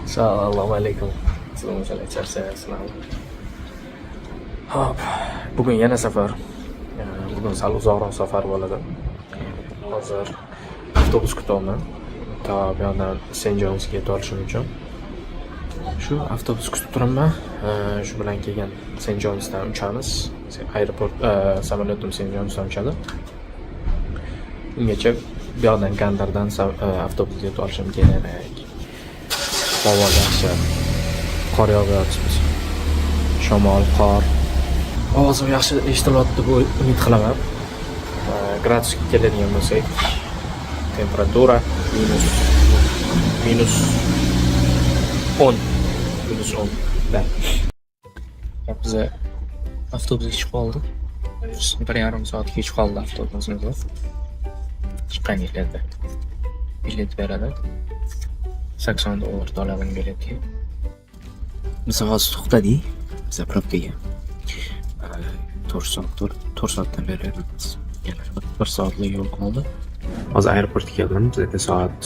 Assalomu alaykum. Sizlarga charchayapsizlarmi? Hop, bugun yana safar. Bugun sal uzoqroq safar bo'ladi. Hozir avtobus kutyapman. Ta bu yerdan St. Johnsga yetib olishim uchun. Shu avtobus kutib turibman. Shu bilan kelgan St. Johnsdan uchamiz. Aeroport samolyotimiz St. Johnsdan uchadi. Ungacha bu yerdan Gandardan avtobusga yetib olishim kerak. Havo yaxshi. Qor yog'yapti. Shamol, qor. Ovozim yaxshi eshitilyapti deb umid qilaman. Gradusga keladigan bo'lsak, temperatura minus 10. Da. Biz avtobusga chiqib qoldik. 1,5 soat kechib qoldi avtobusimiz. Chiqqan yerda bilet beradi. $80 to'ladim biletga. Biz hozir to'xtadik. Zapravkaga. 4 soatdan beri yuribmiz. Yana 1 soatlik yo'l qoldi. Hozir aeroportga keldim. Bizda soat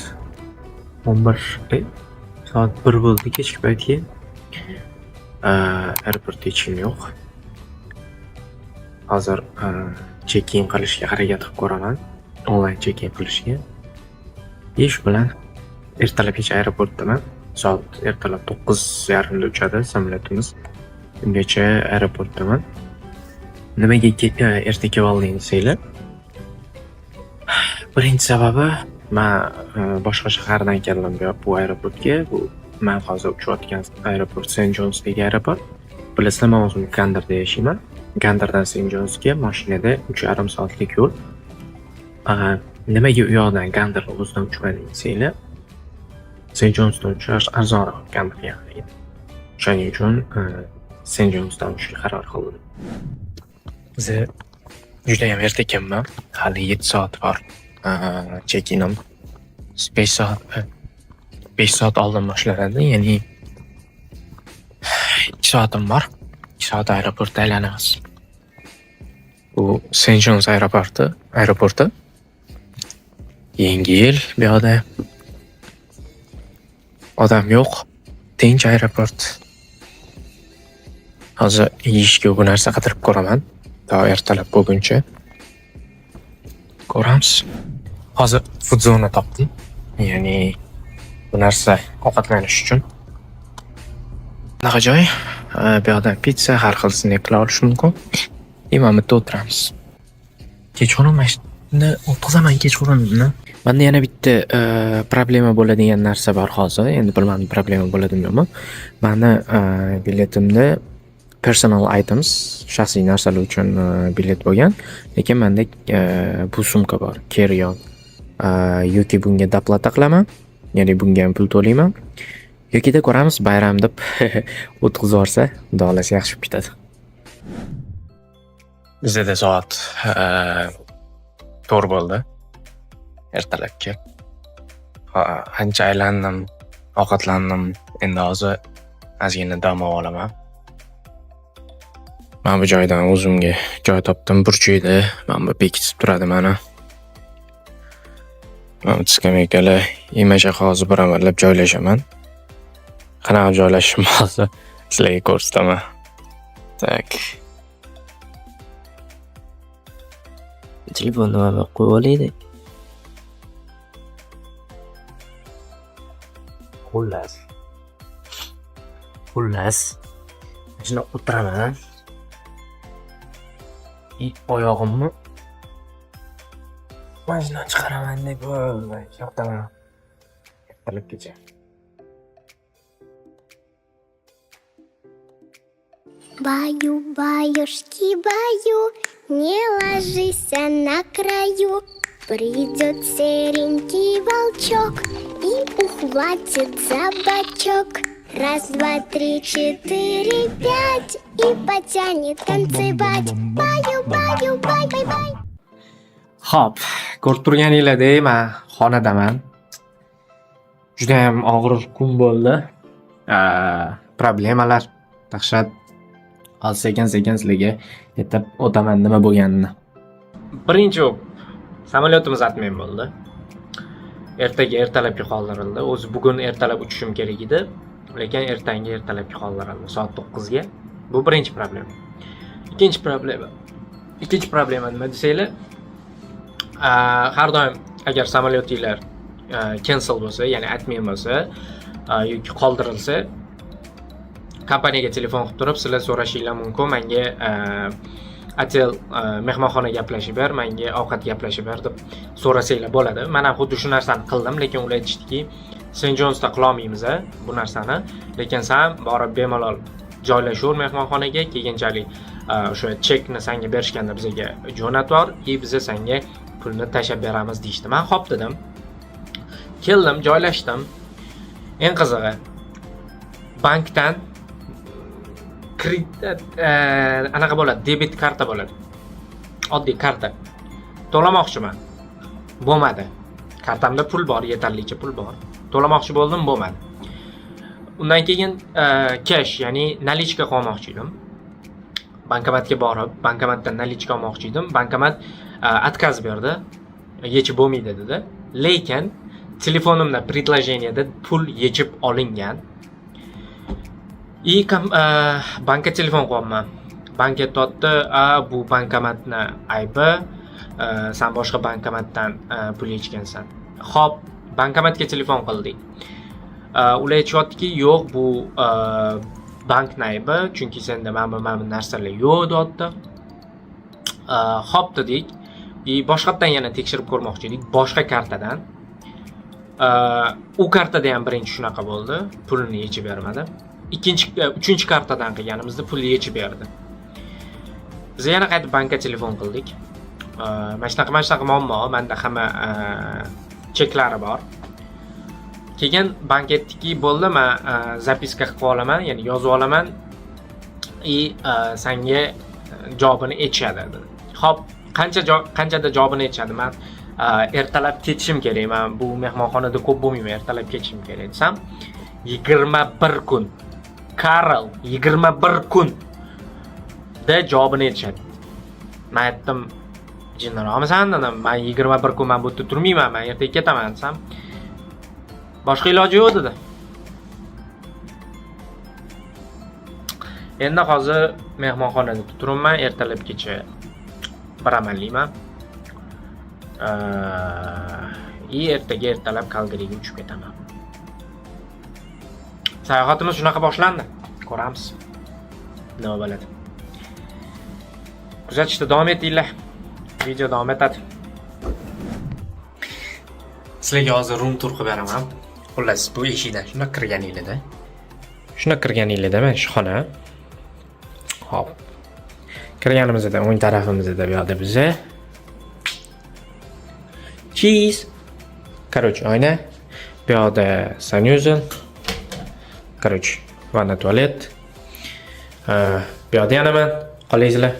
1 bo'ldi kechki paytga. Aeroportda hech kim yo'q. Hozir check-in qilishga harakat qilib ko'raman. Onlayn check-in qilishga. Ish bilan ertalabgacha aeroportdaman. Soat ertalab 9:30 da uchadi samolyotimiz. Ungacha aeroportdaman. Nimaga erta kelib oldim desanglar? Birinchi sababi, men boshqa shahardan keldim bu aeroportga. Bu men hozir uchayotgan aeroport St. Johnsdagi aeroport. Bilasizlar, men o'zim Gandarda yashayman. Gandardan St. Johnsga mashinada 3,5 soatlik yo'l. Nimaga u yoqdan Gandarga o'zidan uchmadim desanglar? St. Johnsdan uchish arzonroq Gandarga. Shuning uchun St. Johnsdan uchishga qaror qildim. Biz juda ham erta kelman. Hali 7 soat bor. Check-inim 5 soat oldin boshlanadi. Ya'ni 2 soatim bor. 2 soat aeroportda aylanamiz. Bu St. Johns aeroporti. Yengil bu yoqda. Odam yo'q. Tinch aeroport. Hozir yeyishga bu narsa qidirib ko'raman. Ertalab bo'lguncha ko'ramiz. Hozir food zone topdim. Ya'ni bu narsa ovqatlanish uchun. Bunaqa joy. Bu yerda pizza har xil snack qila olish mumkin. Mana bitta o'tiramiz. Kechqurun mashina o'tqizaman kechqurunni. Menda yana bitta problema bo'ladigan narsa bor hozir. Endi bilmadim problema bo'ladimi yo'qmi. Meni biletimda personal items, shaxsiy narsalar uchun bilet bo'lgan. Lekin menda bu sumka bor, carry on. Yoki bunga doplata qilaman, ya'ni bunga ham pul to'layman. Yokida ko'ramiz, bayram deb o'tkazib yuborsa, xudo xolasa yaxshi bitadi. Bizda soat 4 bo'ldi. Ertalabga. Ancha aylandim, ovqatlandim. Endi hozir ozgina dam olaman. Men bu joydan o'zimga joy topdim, burchakda. Men bu bekitib turadi mana. Men skameykalar imaja hozir bir amallab joylashaman. Qanaqa joylashim hozir sizlarga ko'rsataman. Tak. Telefonni mana qo'yib olaylik. Xullas. Shuna o'tiraman. Oyog'imni mashinadan chiqaraman deb bo'lmay, yo'qdaman. Ertalabgacha. Баю, баюшки, баю, не ложись на краю. Придет серенький волчок и ухватит за бочок. 1, 2, 3, 4, 5 и потянет танцевать. Баю, баю, бай, бай, бай. Hop, ko'rib turganinglardek, men xonadaman. Juda ham og'ir kun bo'ldi. Problemalar, dahshat. Hozir sekin-sekin sizlarga aytib o'taman nima bo'lganini. Birinchi samolyotimiz atmay bo'ldi. Ertalabga qoldirildi. O'zi bugun ertalab uchishim kerak edi. lekin ertalabga qoldirildi soat 9 ga. Bu birinchi problema. Ikkinchi problema nima desanglar, har doim agar samolyotinglar cancel bo'lsa, ya'ni atmen bo'lsa yoki qoldirilsa, kompaniyaga telefon qilib turib, sizlar so'rashinglar mumkin. Menga otel mehmonxona gaplashib ber, menga ovqat gaplashib ber deb so'rasanglar bo'ladi. Men ham xuddi shu narsani qildim, lekin ular aytishdiki, St. Johnsda qila olmaymiz bu narsani, lekin sen borib bemalol joylashaver mehmonxonaga, keyinchalik o'sha chekni senga berishganda bizga jo'natib yubor, biz senga pulni tashab beramiz deyishdi. Men xo'p dedim. Keldim, joylashdim. Eng qizig'i, bankdan kredit anaqa bo'ladi, debit karta bo'ladi. Oddiy karta. To'lamoqchiman. Bo'lmadi. Kartamda pul bor, yetarlicha pul bor. To'lamoqchi bo'ldim, bo'lmadi. Undan keyin cash, ya'ni nalichka qolmoqchi edim. Bankomatga borib, bankomatdan nalichka olmoqchi edim. Bankomat отказ berdi. Yechib bo'lmaydi dedi. Lekin telefonimda предложениеda pul yechib olingan. Bankka telefon qilyapman. Bank aytdi, bu bankomatni aybi, sen boshqa bankomatdan pul yechgansan. Xo'p, bankomatga telefon qildik. Ular aytishyaptiki, yo'q, bu bankni aybi, chunki senda mana bu narsalar yo'q deyapti. Xo'p dedik. Boshqatdan yana tekshirib ko'rmoqchi edik, boshqa kartadan. U kartada ham birinchi shunaqa bo'ldi, pulni yechib bermadi. Uchinchi kartadan qilganimizda pulni yechib berdi. Biz yana qaytib bankka telefon qildik. Mana shunaqa muammo, menda hamma cheklari bor. Keyin bank aytdiki, bo'ldi, men zapiska qilib olaman, ya'ni yozib olaman, senga javobini aytishadi dedi. Xo'p, qanchada javobini aytishadi? Men ertalab ketishim kerak. Men bu mehmonxonada ko'p bo'lmayman, ertalab ketishim kerak desam, 21 kun. Karl, 21 kun da javobini aytishadi. Men aytdim, jinniroqmisan dedim. Men 21 kun men bu yerda turmayman, men ertaga ketaman desam, boshqa iloji yo'q dedi. Endi hozir mehmonxonada turibman, ertalabgacha baramanlayman. Ertaga ertalab Kalgariga uchib ketaman. Sayohatimiz shunaqa boshlandi. Ko'ramiz. Nima bo'ladi. Kuzatishda davom etinglar. Video davom etadi. Sizlarga hozir room tur qilib beraman. Xullas, bu eshikdan shuna kirganinglarda. Mana shu xona. Hop. Kirganimizda o'ng tarafimizda bu yoqda biza cheese. Короче, oyna. Bu yoqda sanuzel. Короче, vanna tualet. Bu yoqda yana men qolaysizlar.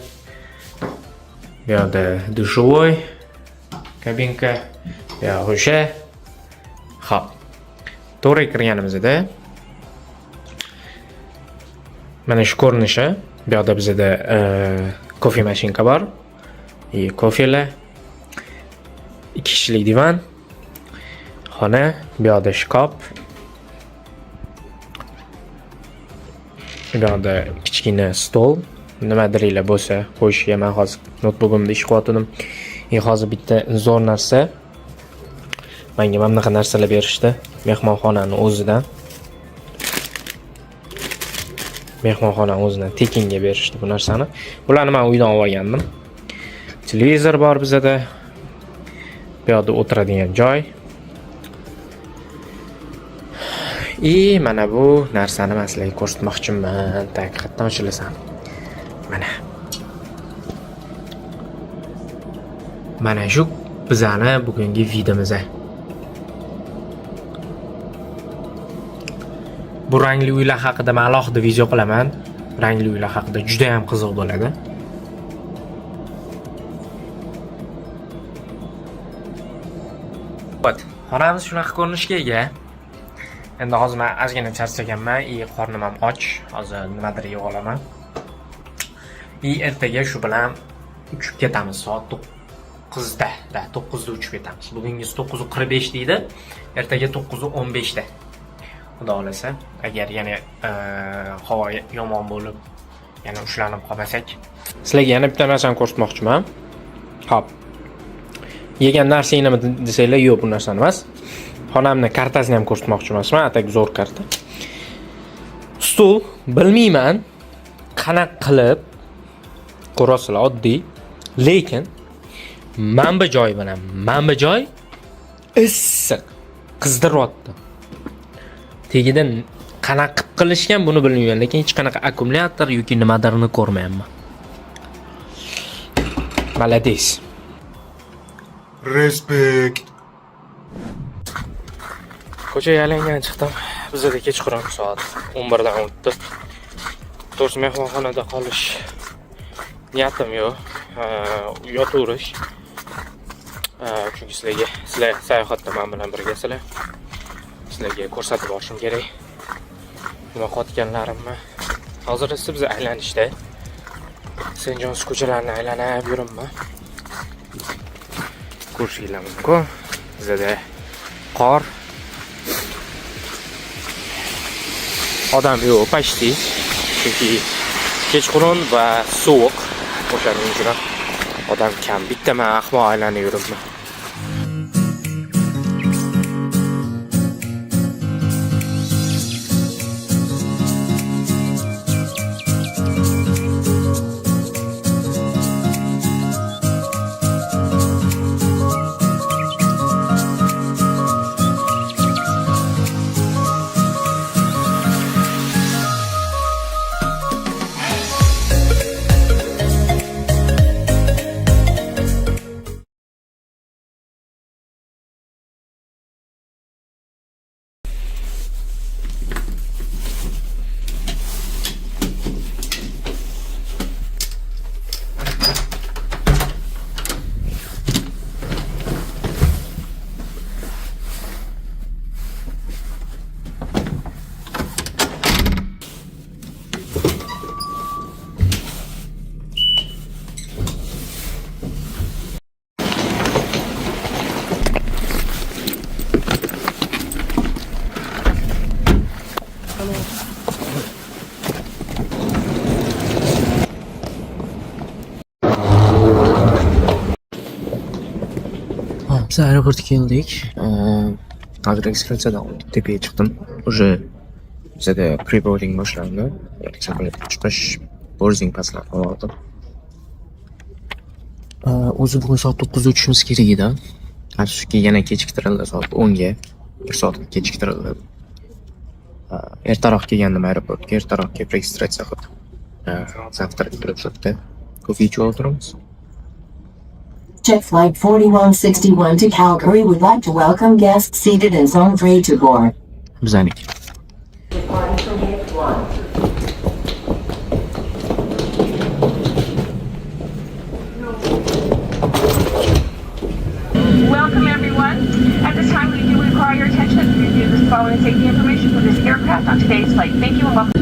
Bu yoqda dushovoy kabinka. Bu yoqda o'sha. Hop. To'g'ri kirganimizda mana shu ko'rinishi. Bu yoqda bizda kofe mashinka bor. Kofelar. 2 kishilik divan. Xona, bu yoqda shkop. Bu yoqda kichkina stol. Nimadirlar bo'lsa, qo'yish, men hozir notebookimda ish qilyotgandim. Hozir bitta zo'r narsa. Menga mana bunaqa narsalar berishdi. Mehmonxonani o'zidan. Tekinga berishdi bu narsani. Bularni men uydan olib olgandim. Televizor bor bizda. Bu yoqda o'tiradigan joy. Mana bu narsani men sizlarga ko'rsatmoqchiman. Haqiqatan o'shilasam. Mana shu bizani bugungi videomiz. Bu rangli uylar haqida men alohida video qilaman. Rangli uylar haqida juda ham qiziq bo'ladi. Xonamiz shunaqa ko'rinishga ega. Endi hozir men ozgina charchaganman, qornim ham och. Hozir nimadir yeb olaman. Ertaga shu bilan uchib ketamiz soat 9da. 9da uchib ketamiz. Bugungi 9:45 deydi. Ertaga 9:15da. Xudo xolasa, agar yana havo yomon bo'lib, yana ushlanib qolmasak, sizlarga yana bitta narsani ko'rsatmoqchiman. Hop. Yegan narsang nima desanglar, yo'q, bu narsani emas. Xonamning kartasini ham ko'rsatmoqchi emasman, atak zo'r karta. Stul, bilmayman qanaqa qilib ko'rasizlar, oddiy, lekin manba joy bilan manba joy issiq qizdiryapti. Tagida qanaqa qilishgan buni bilmayman, lekin hech qanaqa akkumulyator yoki nimadarini ko'rmayapman. Malades. Respekt. Ko'chaga aylangan chiqdim. Bizda kechqurun soat 11 dan o'tdi. To'g'risi mehmonxonada qolish niyatim yo'q. Yotaverish. Chunki sizlar sayohatda men bilan birgasizlar. Sizlarga ko'rsatib borishim kerak. Nima qotganlarimni. Hozir esa biz aylanishda. Senjons ko'chalarini aylanib yuribman. Ko'rishinglar mumkin. Bizda qor. Odam yo'q, почти. Chunki kechqurun va sovuq. O'shaning uchun odam kam. Bitta men ahmoq aylanib yuribman. Biz aeroportga keldik. Hozir registratsiyadan o'tib tepaga chiqdim. Уже bizada pre-boarding boshlandi. Chiqish boarding passlab qoldim. O'zi bugun soat 9 da uchishimiz kerak edi. Afsuski yana kechiktirildi, soat 10 ga. 1 soat kechiktirildi. Ertaroq kelgandim aeroportga, ertaroq kelib registratsiya qildim. Завтра turibdi. Ko'fe ichib o'tiramiz. Jet Flight 4161 to Calgary would like to welcome guests seated in Zone 3 to board. Bizaniki. Welcome everyone. At this time we do require your attention to review this following safety information for this aircraft on today's flight. Thank you and welcome.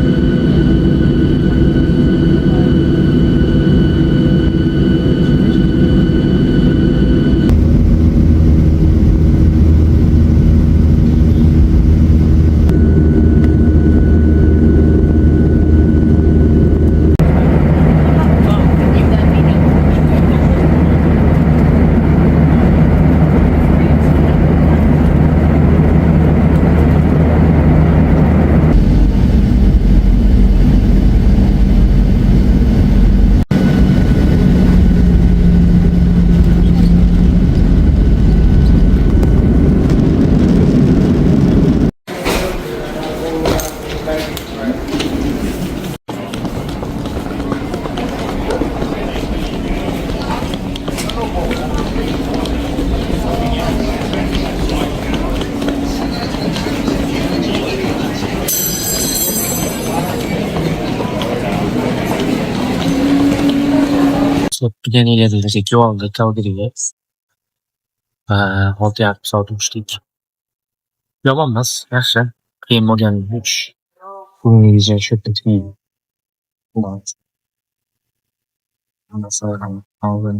So'tgan yillarga oldi Calgaryga. 6,5 soat uchdik. Yomon emas, yaxshi. Qiyin bo'lgan uch kungacha shu yerda. Ondan sonra aldın.